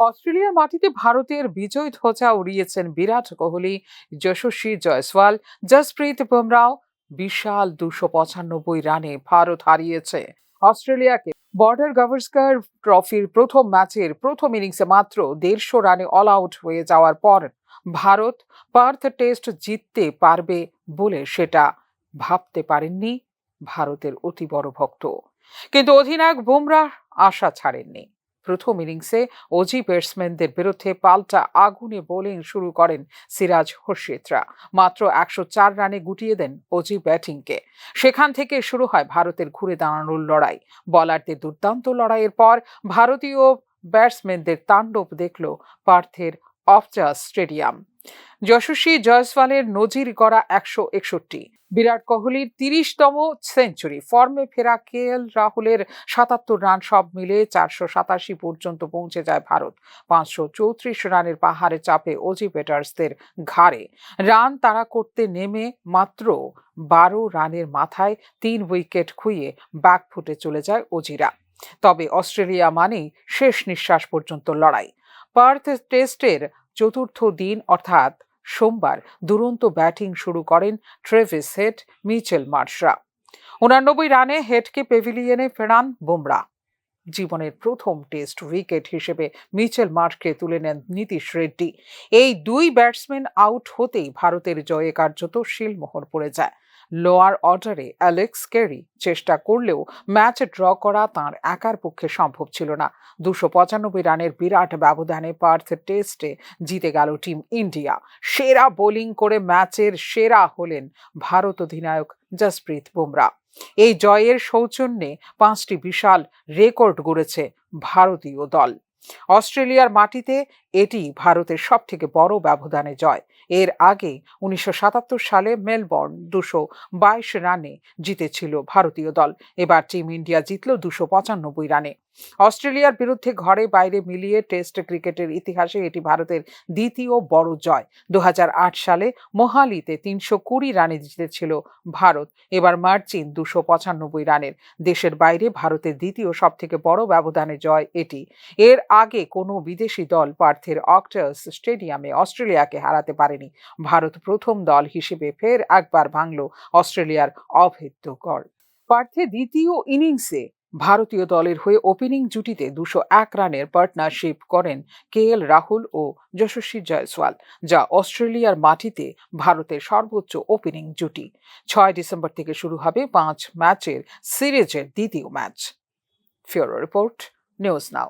অস্ট্রেলিয়ার মাটিতে ভারতের বিজয় ধ্বজা উড়িয়েছেন বিরাট কোহলি, যশস্বী জয়সওয়াল, জসপ্রীত বুমরাও। বিশাল 295 রানে ভারত হারিয়েছে অস্ট্রেলিয়াকে। বর্ডার গাভাস্কার ট্রফির প্রথম ম্যাচের প্রথম ইনিংসে মাত্র 150 রানে অল আউট হয়ে যাওয়ার পর ভারত পার্থ টেস্ট জিততে পারবে বলে সেটা ভাবতে পারেননি ভারতের অতি বড় ভক্ত। কিন্তু অধিনায়ক বুমরাহ আশা ছাড়েননি। প্রথম ইনিংসে অজি ব্যাটসম্যানদের বিরুদ্ধে পাল্টা আগুনে বোলিং শুরু করেন সিরাজ হর্ষিতরা। মাত্র 104 রানে গুটিয়ে দেন অজি ব্যাটিংকে। সেখান থেকে শুরু হয় ভারতের ঘুরে দাঁড়ানোর লড়াই। বলারদের দুর্দান্ত লড়াইয়ের পর ভারতীয় ব্যাটসম্যানদের তাণ্ডব দেখল পার্থের অফজাস স্টেডিয়াম। যশস্বী জয়সওয়ালের নজির গড়া 161, বিরাট কোহলির 30তম সেঞ্চুরি, ফর্মে ফেরা রাহুলের 77 রান, সব মিলে 487 পর্যন্ত পৌঁছে যায় ভারত। 534 রানের পাহাড়ে চাপে অজি ব্যাটার্সদের ঘাড়ে। রান তাড়া করতে নেমে মাত্র 12 রানের মাথায় 3 উইকেট খুইয়ে ব্যাকফুটে চলে যায় অজিরা। তবে অস্ট্রেলিয়া মানেই শেষ নিঃশ্বাস পর্যন্ত লড়াই। পার্থ টেস্টের চতুর্থ দিন অর্থাৎ সোমবার দুরন্ত ব্যাটিং শুরু করেন ট্রেভিস হেড, মিচেল মার্শরা। 89 রানে হেডকে পেভিলিয়নে ফেরান বুমরা। জীবনের প্রথম টেস্ট উইকেট হিসেবে মিচেল মার্শকে তুলে নেন নীতিশ রেড্ডি। এই দুই ব্যাটসম্যান আউট হতেই ভারতের জয়ে কার্যত শিলমোহর পড়ে যায়। লোয়ার অর্ডারে অ্যালেক্স ক্যারি চেষ্টা করলেও ম্যাচ ড্র করা তাঁর একার পক্ষে সম্ভব ছিল না। 295 রানের বিরাট ব্যবধানে পার্থ টেস্টে জিতে গেল টিম ইন্ডিয়া। সেরা বোলিং করে ম্যাচের সেরা হলেন ভারত অধিনায়ক জসপ্রীত বুমরা। এই জয়ের সৌজন্যে 5টি বিশাল রেকর্ড গড়েছে ভারতীয় দল। অস্ট্রেলিয়ার মাটিতে এটি ভারতের সবথেকে বড় ব্যবধানে জয়। এর আগে 1977 সালে মেলবোর্ন 222 রানে জিতেছিল ভারতীয় দল। এবার টিম ইন্ডিয়া জিতল 295 রানে। অস্ট্রেলিয়ার বিরুদ্ধে ঘরে বাইরে মিলিয়ে টেস্ট ক্রিকেটের ইতিহাসে এটি ভারতের দ্বিতীয় বড় জয়। 2008 সালে মোহালিতে 320 রানে জিতেছিল ভারত। এবার মার্চিন 295 রানের। দেশের বাইরে ভারতের দ্বিতীয় সবথেকে বড় ব্যবধানে জয় এটি। এর আগে কোনো বিদেশি দল পার্থের অক্টাস স্টেডিয়ামে অস্ট্রেলিয়াকে হারাতে পারেনি। ভারত প্রথম দল হিসেবে ফের একবার ভাঙল অস্ট্রেলিয়ার অভেদ্য গড়। পার্থে দ্বিতীয় ইনিংসে ভারতীয় দলের হয়ে ওপেনিং জুটিতে 201 রানের পার্টনারশিপ করেন রাহুল ও যশস্বী জয়সওয়াল, যা অস্ট্রেলিয়ার মাটিতে ভারতের সর্বোচ্চ ওপেনিং জুটি। 6 ডিসেম্বর থেকে শুরু হবে 5 ম্যাচের সিরিজের দ্বিতীয় ম্যাচ। ফিওরো রিপোর্ট, নিউজ নাও।